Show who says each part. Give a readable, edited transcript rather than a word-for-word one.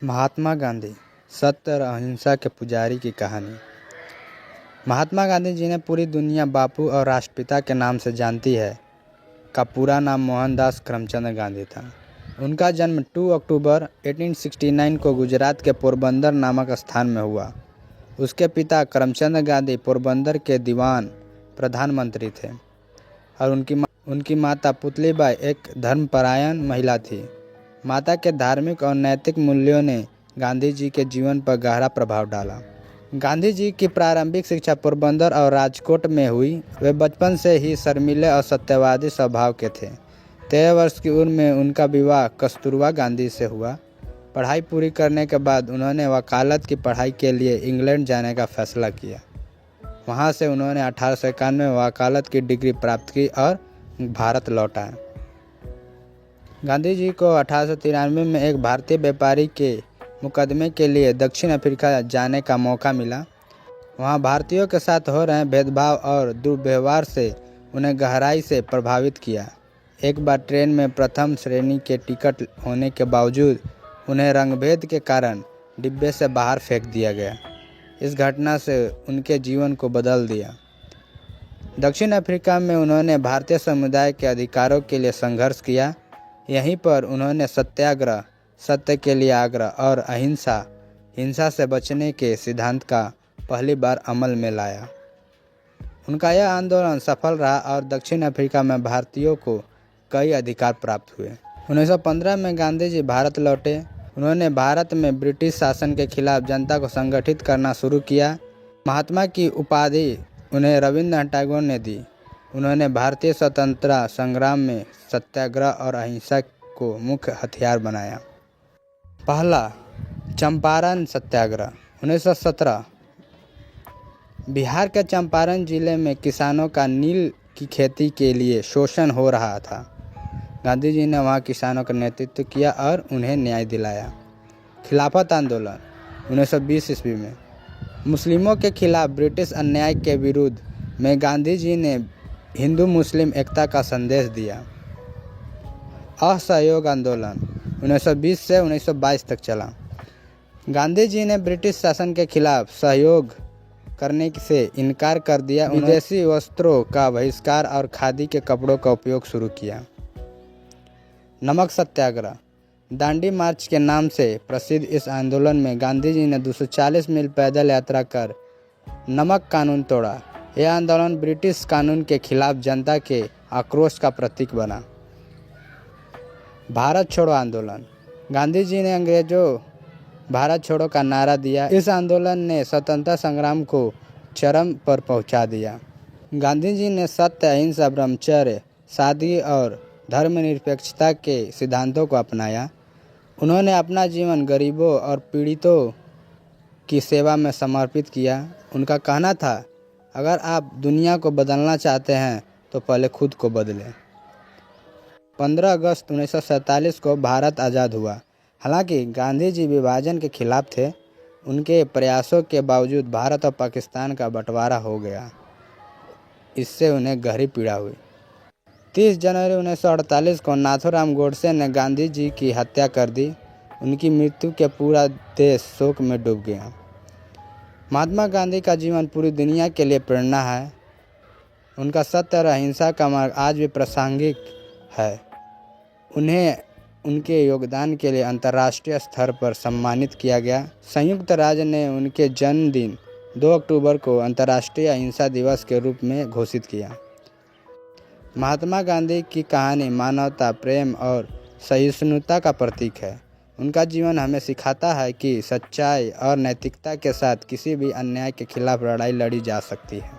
Speaker 1: महात्मा गांधी सत्य और अहिंसा के पुजारी की कहानी। महात्मा गांधी जिन्हें पूरी दुनिया बापू और राष्ट्रपिता के नाम से जानती है, का पूरा नाम मोहनदास करमचंद गांधी था। उनका जन्म 2 अक्टूबर 1869 को गुजरात के पोरबंदर नामक स्थान में हुआ। उसके पिता करमचंद गांधी पोरबंदर के दीवान प्रधानमंत्री थे और उनकी माता पुतलीबाई एक धर्मपरायण महिला थी। माता के धार्मिक और नैतिक मूल्यों ने गांधी जी के जीवन पर गहरा प्रभाव डाला। गांधी जी की प्रारंभिक शिक्षा पोरबंदर और राजकोट में हुई। वे बचपन से ही शर्मीले और सत्यवादी स्वभाव के थे। 13 वर्ष की उम्र में उनका विवाह कस्तूरबा गांधी से हुआ। पढ़ाई पूरी करने के बाद उन्होंने वकालत की पढ़ाई के लिए इंग्लैंड जाने का फैसला किया। वहां से उन्होंने 1891 में वकालत की डिग्री प्राप्त की और भारत लौट आए। गांधी जी को 1893 में एक भारतीय व्यापारी के मुकदमे के लिए दक्षिण अफ्रीका जाने का मौका मिला। वहां भारतीयों के साथ हो रहे भेदभाव और दुर्व्यवहार से उन्हें गहराई से प्रभावित किया। एक बार ट्रेन में प्रथम श्रेणी के टिकट होने के बावजूद उन्हें रंगभेद के कारण डिब्बे से बाहर फेंक दिया गया। इस घटना से उनके जीवन को बदल दिया। दक्षिण अफ्रीका में उन्होंने भारतीय समुदाय के अधिकारों के लिए संघर्ष किया। यहीं पर उन्होंने सत्याग्रह, सत्य के लिए आग्रह और हिंसा से बचने के सिद्धांत का पहली बार अमल में लाया। उनका यह आंदोलन सफल रहा और दक्षिण अफ्रीका में भारतीयों को कई अधिकार प्राप्त हुए। 1915 में गांधी जी भारत लौटे। उन्होंने भारत में ब्रिटिश शासन के खिलाफ जनता को संगठित करना शुरू किया। महात्मा की उपाधि उन्हें रविंद्रनाथ टैगोर ने दी। उन्होंने भारतीय स्वतंत्रता संग्राम में सत्याग्रह और अहिंसा को मुख्य हथियार बनाया। पहला चंपारण सत्याग्रह 1917। बिहार के चंपारण जिले में किसानों का नील की खेती के लिए शोषण हो रहा था। गांधी जी ने वहां किसानों का नेतृत्व किया और उन्हें न्याय दिलाया। खिलाफत आंदोलन 1920 ईस्वी में मुस्लिमों के खिलाफ ब्रिटिश अन्याय के विरुद्ध में गांधी जी ने हिंदू मुस्लिम एकता का संदेश दिया। असहयोग आंदोलन 1920 से 1922 तक चला। गांधी जी ने ब्रिटिश शासन के खिलाफ सहयोग करने से इनकार कर दिया। विदेशी वस्त्रों का बहिष्कार और खादी के कपड़ों का उपयोग शुरू किया। नमक सत्याग्रह दांडी मार्च के नाम से प्रसिद्ध इस आंदोलन में गांधी जी ने 240 मील पैदल यात्रा कर नमक कानून तोड़ा। यह आंदोलन ब्रिटिश कानून के खिलाफ जनता के आक्रोश का प्रतीक बना। भारत छोड़ो आंदोलन गांधी जी ने अंग्रेजों भारत छोड़ो का नारा दिया। इस आंदोलन ने स्वतंत्रता संग्राम को चरम पर पहुंचा दिया। गांधी जी ने सत्य, अहिंसा, ब्रह्मचर्य, सादगी और धर्मनिरपेक्षता के सिद्धांतों को अपनाया। उन्होंने अपना जीवन गरीबों और पीड़ितों की सेवा में समर्पित किया। उनका कहना था, अगर आप दुनिया को बदलना चाहते हैं तो पहले खुद को बदलें। 15 अगस्त 1947 को भारत आज़ाद हुआ। हालांकि गांधी जी विभाजन के खिलाफ थे। उनके प्रयासों के बावजूद भारत और पाकिस्तान का बंटवारा हो गया। इससे उन्हें गहरी पीड़ा हुई। 30 जनवरी 1948 को नाथूराम गोडसे ने गांधी जी की हत्या कर दी। उनकी मृत्यु के पूरा देश शोक में डूब गया। महात्मा गांधी का जीवन पूरी दुनिया के लिए प्रेरणा है। उनका सत्य और अहिंसा का मार्ग आज भी प्रासंगिक है। उन्हें उनके योगदान के लिए अंतर्राष्ट्रीय स्तर पर सम्मानित किया गया। संयुक्त राज्य ने उनके जन्मदिन 2 अक्टूबर को अंतर्राष्ट्रीय अहिंसा दिवस के रूप में घोषित किया। महात्मा गांधी की कहानी मानवता, प्रेम और सहिष्णुता का प्रतीक है। उनका जीवन हमें सिखाता है कि सच्चाई और नैतिकता के साथ किसी भी अन्याय के खिलाफ लड़ाई लड़ी जा सकती है।